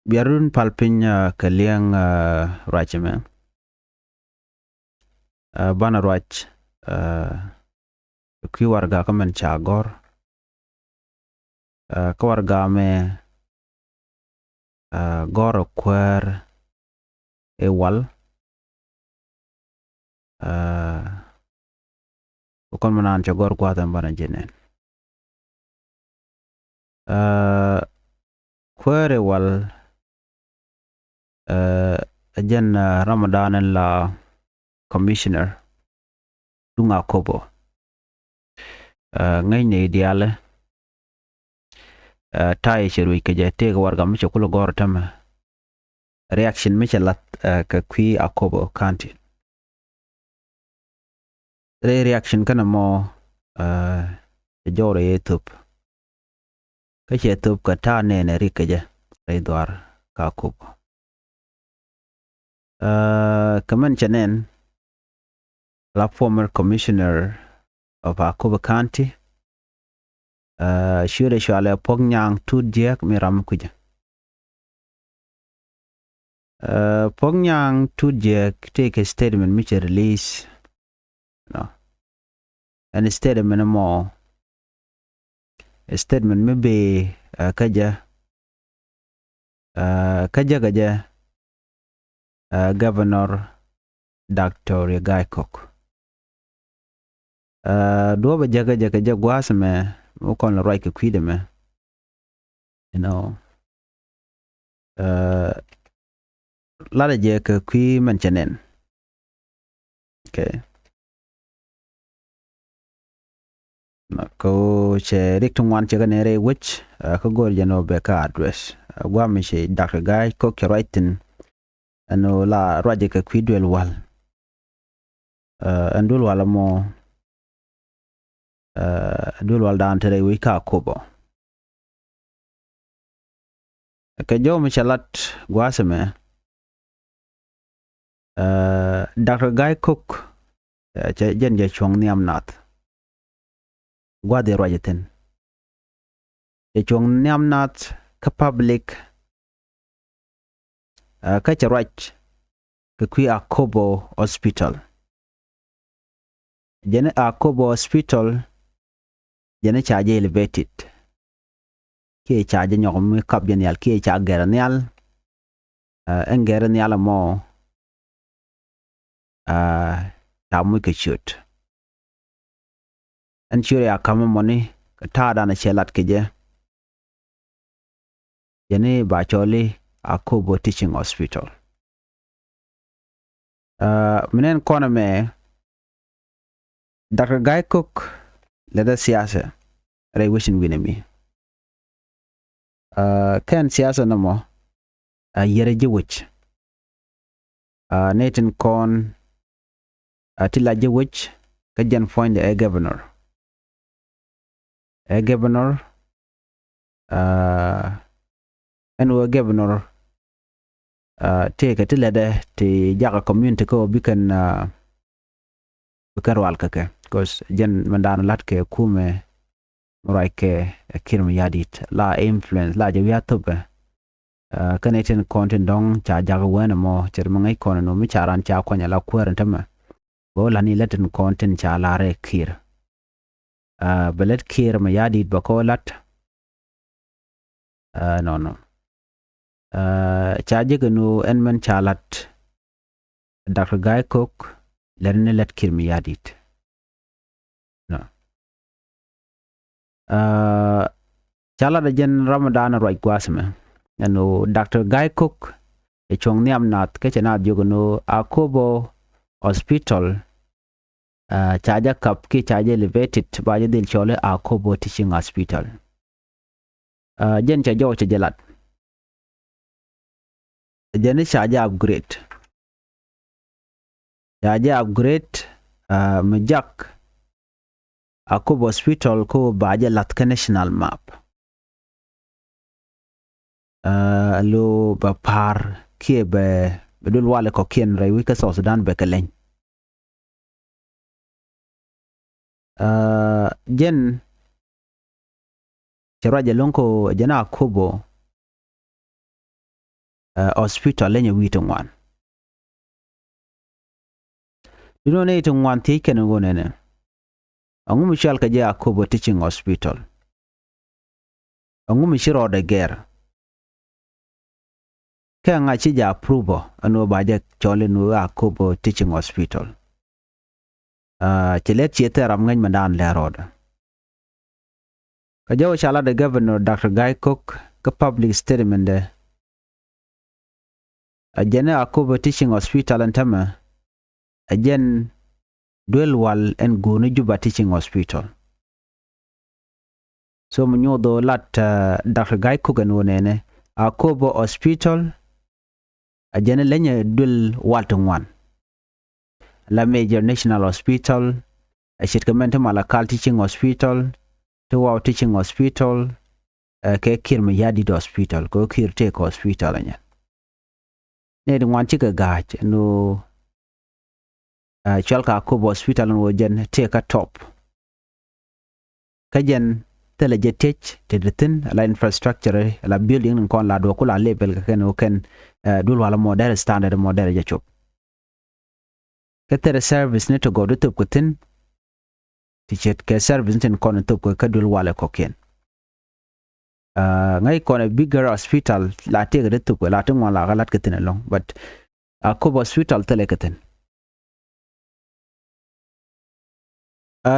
Biarun palpinya kaliang rachme bana rach ki warga kamen chagor ka warga me gor kwer e wal kon manan chagor kwatan bana jenen kwer e wal jen Ramadan la commissioner dunga kobo ngay ne diale tay cheru ke je te warga mi chukul gor tama reaction mi chalat ka kwi akobo kanti reaction kana mo jore youtube ka youtube ka ta ne ne rikeje re dwar ka kobo kaman chanen la former commissioner of Akobo County shure shwale pognyang tudjek miram kuja pognyang tudjek take a statement which release no and statement mo a statement maybe kaja governor Dr. Yegai Kok do ba jaga gwasme ukon right ke kwide me you know lada je ke kwi mentionen okay ko che riktung wan che ganere which ko gor jano be ka address gwa mi she Dr. Guy Kok writing ano la raje ke kwidwel wal andul wala mo dul wal dan tere wi ka kobo ke jo mi chalat gwasme Dr. Guy Cook che jen je chong niam nat gwa de rajeten je chong niam nat ka public ka che raj ke kwi Akobo hospital jene Akobo hospital jene charge elevated ki charge nyom kap genial ki charge gernial engere mo tamu ke shoot en chure akama money ta da na chelat ke je jene ba choli Akobo teaching hospital minen kona me Dr. Guy Cook leda siyasa ray wishin winemi ken siyasa namo yere jiwich netin kon tila jiwich kajan find a governor and a governor take a tilade te jaga community ko bikan bukarwal kake because jen mandana latke kume raike kirm yadit la influence la jawiya tobe kanetin content dong cha jaga wena mo chermangai kono no mi charan cha kwanya la kwerentama bo la ni letin content cha la re kir belet kir ma yadit bakolat no cha jiganu enmen chalat Dr. Guy Cook lerne let kir mi yadit no chala da jen Ramadan right gwasme no Dr. Guy Cook e chong niam nat ke chena jogno Akobo hospital chaja kap ki chaja elevated ba je dil chole Akobo teaching hospital jen cha jo cha jelat jen chaja upgrade majak Akobo hospital ko ba je lat ka national map lo ba par kie be dul wale ko kien rai wika so Sudan be kalen jen charaje lonko jena Akobo hospital lenye wito ngwan dino ne ito ngwan ti ken ngonene angu michal ka ja Akobo teaching hospital angu mishiro de ger ka nga chi ja approval anu ba ja chole nu Akobo teaching hospital chilet chiete ram ngany mandan le roda ka jawo chala the governor Dr. Guy Cook ka public statement de ajene Akobo teaching hospital antama ajen Dwelwal and Gunu Juba teaching hospital so munyodo lat Dr. Guy Cook nene Akobo hospital ajene lenye Dwelwal tungwan la major national hospital ashit kamente Malakal teaching hospital to teaching hospital ke Kirmi Yadid hospital ko Kirtek hospital anya ne dingwan chika gach no chalka Akobo hospital no jen take a top kajen tele jetech tedritin la infrastructure la building kon la do kula level ka ken ken dul wala model standard model ja chop ketere service ne to go to kutin tichet ke service tin kon to ko kadul wala ko ken ngai kon a bigger hospital la te ga to ko la tin wala galat ketin long but Akobo hospital tele ketin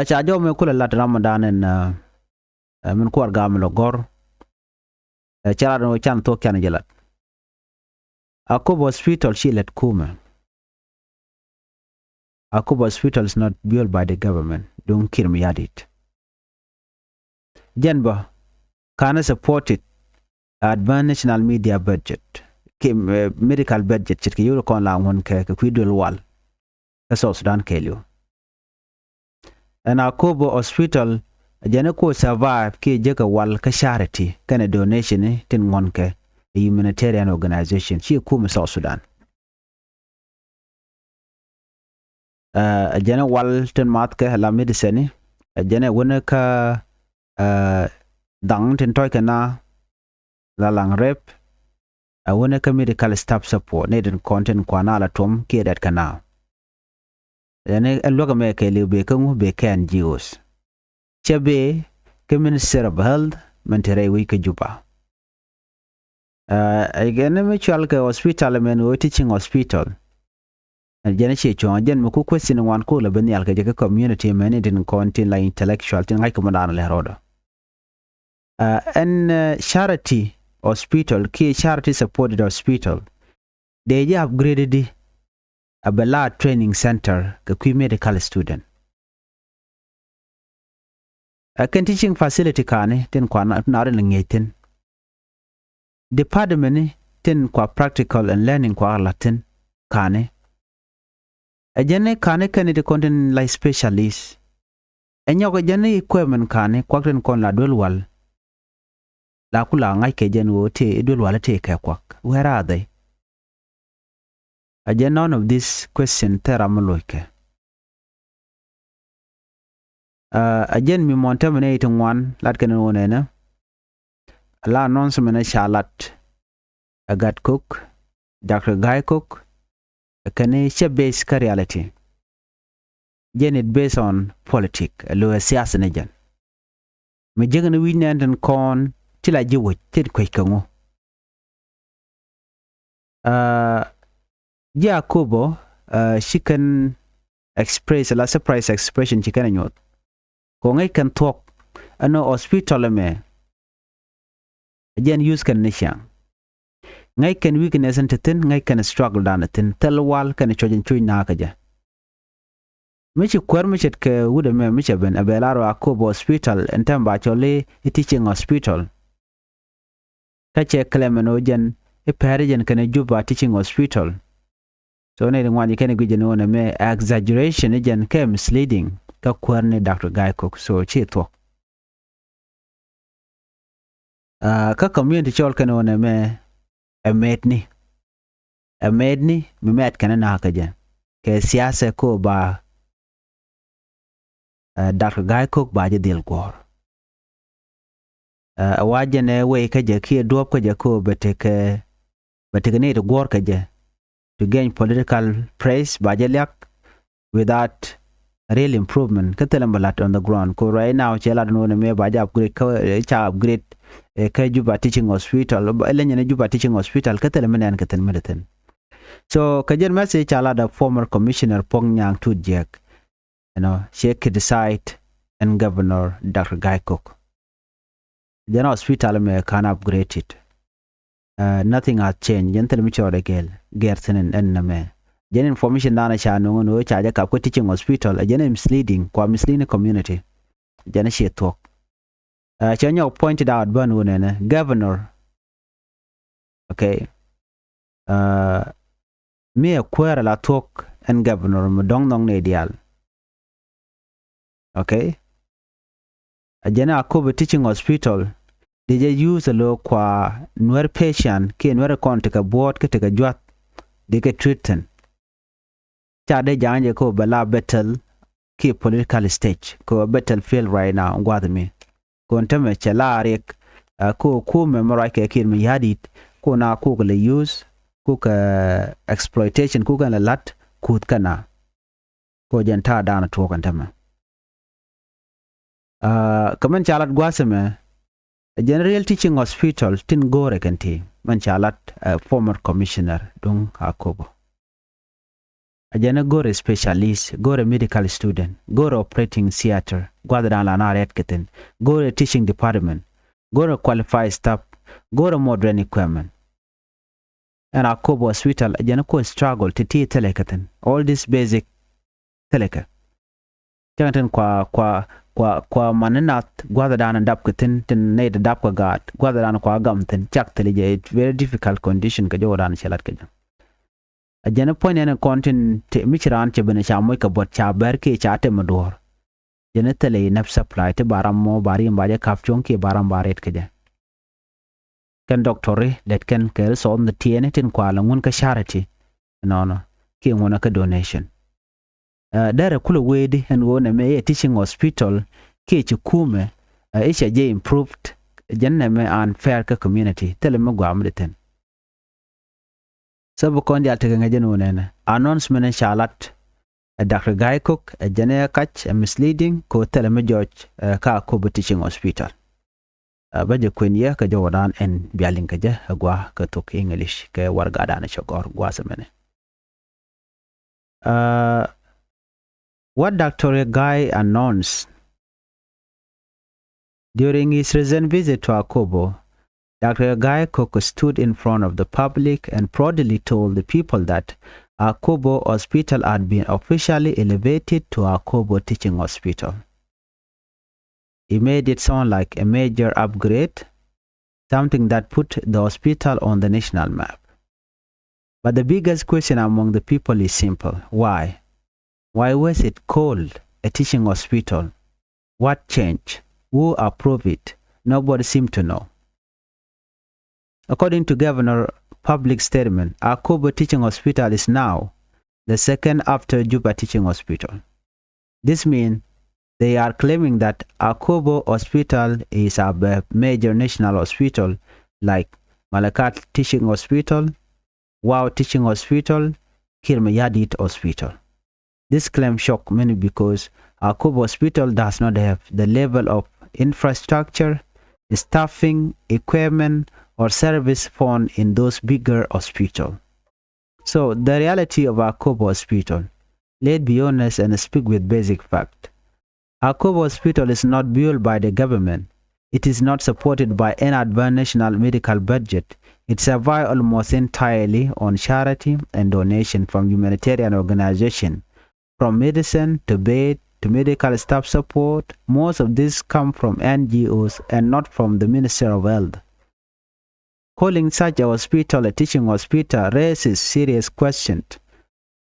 cha jo me kula lat Ramadan en min ko gam lo gor cha no chan to kan jelat Akobo hospital shilet kuma Akobo hospital is not built by the government don't Kirmi Yadid Jenba can support it advanced national media budget medical budget chit ki yuro kon la won ke kwidul wal ka so Sudan kelio and Akobo hospital jana ko survive ke jeka wal ka charity kana donation tin won ke humanitarian organization shi kuma South Sudan jana wal tin mat ke la medicine jana wona ka dang tin toy kana la lang rep wona ka medical staff support ne din content kwana la tom ke dat kana yani loga me ke libe kan be kan jios chebe ke minister of health mentere wi ke Juba again mutual ke hospital men o teaching hospital jana che chon jen mu ku question wan ko la ben yal ke community men din content la intellectual tin ngai ko dan le roda and charity hospital ki charity supported hospital they have upgraded a Bala training center ke medical student a teaching facility kane tin kwa na ngetin department tin kwa practical and learning kwa latin kane ajene kane kane de content like specialist enyo ko jene equipment kane kwa tin kon la Dwelwal la kula ngai ke jen wote Dwelwal te ke kwa where are they again none of this question teramoloike again mi monta mene itin wan lat ken wonena la announcement mene shalat agat cook Dr. Guy Cook kane che base ka reality gen it based on politics lo siyasa ne jan me jegen wi nan kon tila jiwo ted ko kango Akobo she can express a surprise expression she can nyot ko ngai kan talk ano hospital me again use kan nisha ngai kan weakness entin ngai kan struggle dan tin telwal kan chojin chuy na kaja michi kwar michet ke wude me miche ben abelaro Akobo hospital entam ba chole teaching hospital kache klemeno jen parijen kan Juba teaching hospital so ne ngwani kan gije no na me exaggeration jen ke misleading ka kwarne Dr. Guy Cook so chito ka community chol kan ona me medni mi met kan na ka jen ke siyasa ko ba Dr. Guy Cook ba je dil gor wajene we ka je ki dop ka je ko bete ke but to need to work to gain political praise bajeliak without real improvement katelambalat on the ground. Ko right now chela no me baja upgrade cha upgrade ka Juba Teaching Hospital elenya Juba Teaching Hospital katelemene an katelmedeten. So kajen message ala the former commissioner Pongyang Tujek, she decide and Governor Dr. Guy Cook. The hospital may can upgrade it. Nothing has changed. Gentle mature again. Gerson and Name. Gen information dana cha no no charge ka Teaching Hospital. Gen misleading kwa misleading community. Gen she talk. Chanyo pointed out Banwunen Governor. Okay. Me a queer la talk and Governor Mudong Nong Nedial. Okay. Jana Akobo Teaching Hospital, they use a low qua nwer patient, ke nwer kon take a board, ke take a jwat, they get treated. Chade janje ko bala battle, ke political stage, ko battle field right now, ngwadmi. Ko nteme chalarek, ko memora ke kirmi yadit, ko na ko le use, ko ka exploitation, ko ka la lat, ko kana. Ko janta dana to nteme. Kaman chalat gwaseme General Teaching Hospital tin gore kanti man chalat former commissioner dung Akobo ajana gore specialist gore medical student gore operating theater gwada dan la naret keten gore teaching department gore qualified staff gore modern equipment and Akobo Hospital ajana ko struggle to ti telekaten all this basic teleka jangan kwa mananat gwada dana dap kutin tin ne da dap gat gwada dana kwa gamtin chak telije it very difficult condition ka jodan chelat ka ajana point ene content te michiran che bene cha moy ka bot cha berke cha te modor jene tele nap supply te baram mo bari mbaje kapchon ke baram baret ka kan doctor that can care so on the tiene tin kwa langun ka charity no ke ngona ka donation dara kula wedi and wona me teaching hospital ke chikume isha je improved janna me unfair ka community tele me gwamdeten sabu kondi altaga ngajeno nena announcement shalat Dr. Guy Cook jane catch misleading ko tele me George ka Akobo Teaching Hospital baje kwenya ka jodan en bialin ka je gwa ka tok English ke warga dana chogor gwa semene what Dr. Guy announced during his recent visit to Akobo, Dr. Guy Cook stood in front of the public and proudly told the people that Akobo Hospital had been officially elevated to Akobo Teaching Hospital. He made it sound like a major upgrade, something that put the hospital on the national map. But the biggest question among the people is simple. Why? Why was it called a teaching hospital? What changed? Who approved it? Nobody seemed to know. According to Governor public statement, Akobo Teaching Hospital is now the second after Juba Teaching Hospital. This means they are claiming that Akobo Hospital is a major national hospital like Malakat Teaching Hospital, Wow Teaching Hospital, Kirmayadit Hospital. This claim shocked many because Akobo Hospital does not have the level of infrastructure, staffing, equipment, or service found in those bigger hospitals. So the reality of Akobo Hospital, let's be honest and speak with basic fact. Akobo Hospital is not built by the government. It is not supported by any advanced national medical budget. It survives almost entirely on charity and donation from humanitarian organizations. From medicine to bed to medical staff support, most of this come from NGOs and not from the Ministry of Health. Calling such a hospital a teaching hospital raises serious questions.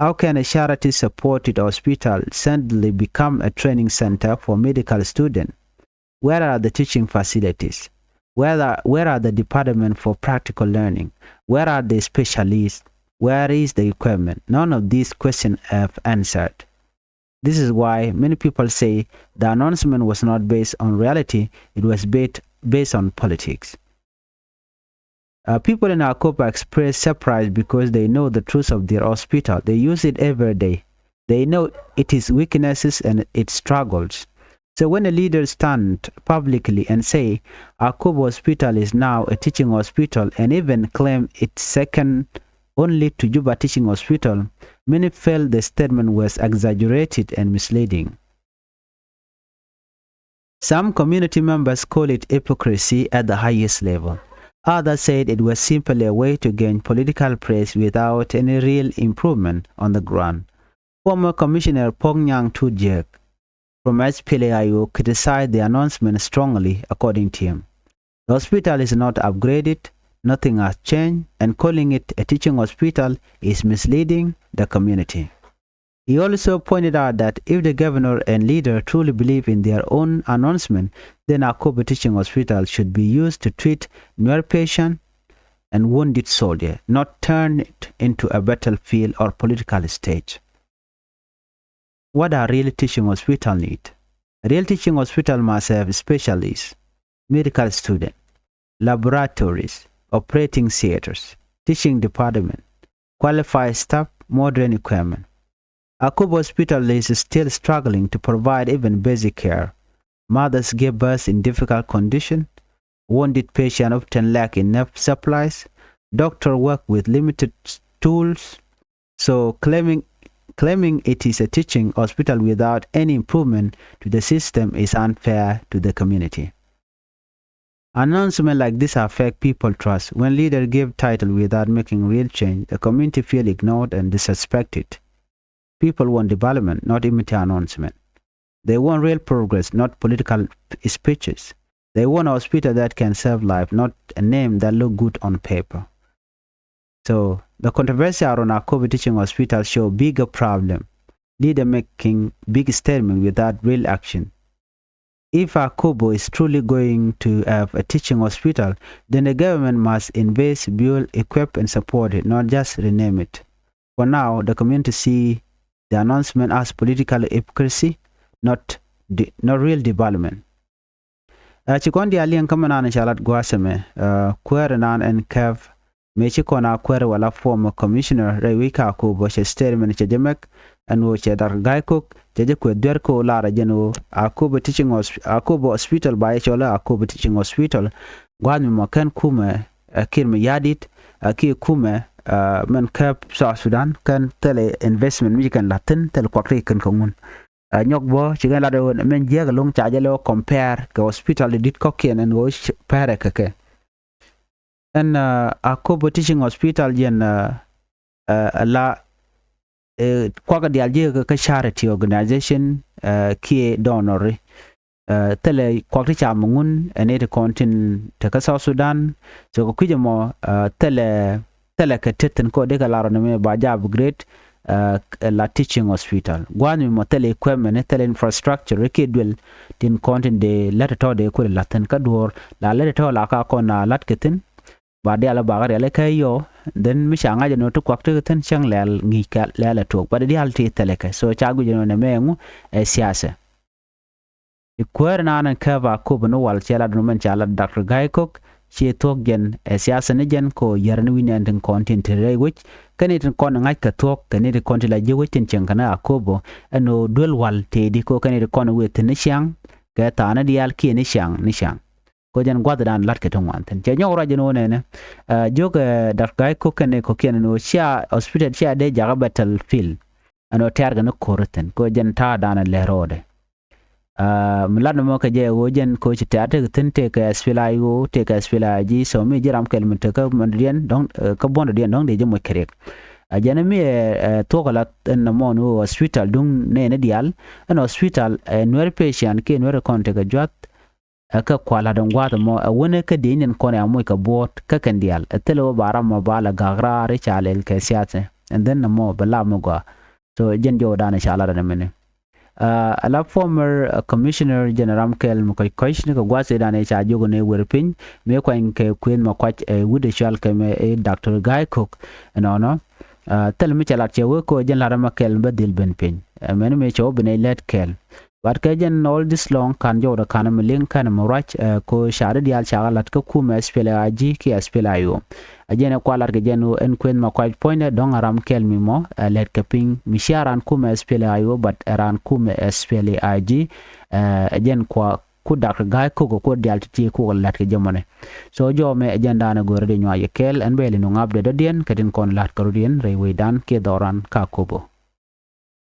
How can a charity-supported hospital suddenly become a training center for medical students? Where are the teaching facilities? Where are the department for practical learning? Where are the specialists? Where is the equipment? None of these questions have answered. This is why many people say the announcement was not based on reality, it was based on politics. People in Akopa express surprise because they know the truth of their hospital. They use it every day. They know its weaknesses and its struggles. So when a leader stand publicly and say Akobo Hospital is now a teaching hospital and even claim it's second only to Juba Teaching Hospital, many felt the statement was exaggerated and misleading. Some community members call it hypocrisy at the highest level. Others said it was simply a way to gain political praise without any real improvement on the ground. Former Commissioner Pongyang Tujek from SPLAIO criticized the announcement strongly, according to him. The hospital is not upgraded, nothing has changed, and calling it a teaching hospital is misleading the community. He also pointed out that if the governor and leader truly believe in their own announcement, then Akobo Teaching Hospital should be used to treat newer patients and wounded soldiers, not turn it into a battlefield or political stage. What a real teaching hospital need? A real teaching hospital must have specialists, medical students, laboratories, operating theaters, teaching department, qualified staff, modern equipment. Akobo Hospital is still struggling to provide even basic care. Mothers give birth in difficult conditions. Wounded patients often lack enough supplies. Doctors work with limited tools. So claiming it is a teaching hospital without any improvement to the system is unfair to the community. Announcements like this affect people's trust. When leaders give title without making real change, the community feels ignored and disrespected. People want development, not empty announcement. They want real progress, not political speeches. They want a hospital that can save life, not a name that looks good on paper. So the controversy around Akobo Teaching Hospital show bigger problem. Leader making big statement without real action. If Akobo is truly going to have a teaching hospital, then the government must invest, build, equip, and support it, not just rename it. For now, the community see the announcement as political hypocrisy, not real development. Chikondi alien kama na shalat gwaseme kwere nan en kev me chikona kwere wala former commissioner Rewika Akobo she statement che jemek anu che dar gaikok je ko derko lara jeno Akobo Hospital ba chola Akobo Teaching Hospital gwami makan kuma kirme yadit ki kuma men kap South Sudan kan tele investment mi kan latin tele kwakri kan kongun nyok bo chigan la do men je ga long cha jelo compare ke hospital dit kokien en wo pare ke en Akobo Teaching Hospital jen la kwaga dial je ka charity organization ki donor tele kwakri cha mungun ene kontin te ka South Sudan so ko kujemo tele ka teten ko de ka laro ne ba jab great la teaching hospital gwani mo tele equipment tele infrastructure ke dwel tin kontin de leta to de ko laten ka dor la leta to la ka ko na lat ketin ba de ala ba ga le kay yo den mi shanga je no to kwakte ten chang lel ngi ka lele to ba de alti tele ka so chagu je no ne mengu siasa ikwer na nan ka ba ko no wal chela no men chala Dr. Gaikok che tok gen siasa ne gen ko yarni winen den content re which kanit kon ngai ka tok kanit kon la je wetin chen kana Akobo no dul wal te di ko kanit kon wet ne shang ka ta na dial ki ne shang ko jan gwadran lat ke ton wanten je nyo ra jeno ne jog Dr. Gaikok ne ko ken no sha hospital sha de jaga battlefield ano terga no koroten ko jan ta dana le rode mlad mo ka je wojen ko ci teate tente ka SPLAIO te ka SPLAIG so mi jiram kel mun te ka mandien don ka bondo dien don de mo kerek ajana mi to kala en mo no hospital dun ne dial en hospital noer patient ke noer konte ka jot ka kwala don gwata mo wona ka dinen kone amoy ka bot ka kan dial telo baram mo bala gagra re chalel ka siate and then mo bala mo go so jen jo dana shala da mene ala former commissioner general kel mo koy ne ko gwase dane cha jogo ne werpin me ko en ke queen mo kwach wude shal ke me Dr. Gaikok no tel mi chala che wo ko jen la rama kel badil ben pin men me cho bene let kel but ke jen all this long kan jo da kan link kan murach ko share dial chagalat ko kuma SPLA ji ki SPLA yo ajene kwalar ke jenu en kwen ma kwaj point don aram kel mi mo let ke ping mi sharan kuma SPLA yo but ran kuma SPLA ji ajen kwa kudak gay ko dial ti ko lat ke jamone so jo me agenda na gore de nyaye kel en bele no ngabde do dien kedin kon lat karudien rewe dan ke doran ka kobo